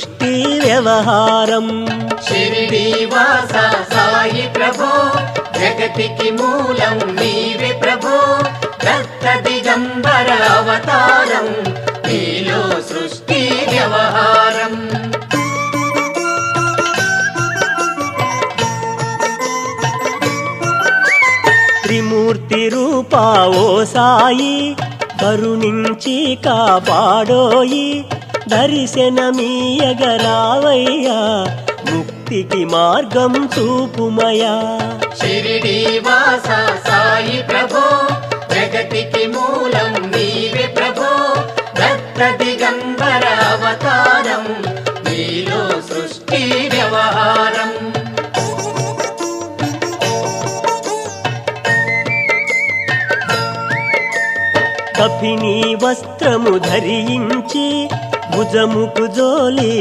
సృష్టి వ్యవహారం షిరిడి వాస సాయి ప్రభో జగతికి మూలం నీవే ప్రభో దత్త దిగంబర అవతారం నీలో సృష్టి వ్యవహారం త్రిమూర్తి రూపా ఓ సాయి కరుణించి కాపాడోయి దర్శనమీయగరావయ్యా ముక్తికి మార్గం చూపుమయా షిరిడి వాస సాయి ప్రభో జగతికి మూలం నీవే ప్రభో దత్త దిగంబర అవతారం నీలో సృష్టి వ్యవహారం కఫినీ వస్త్రము ధరించి భుజముకు జోలి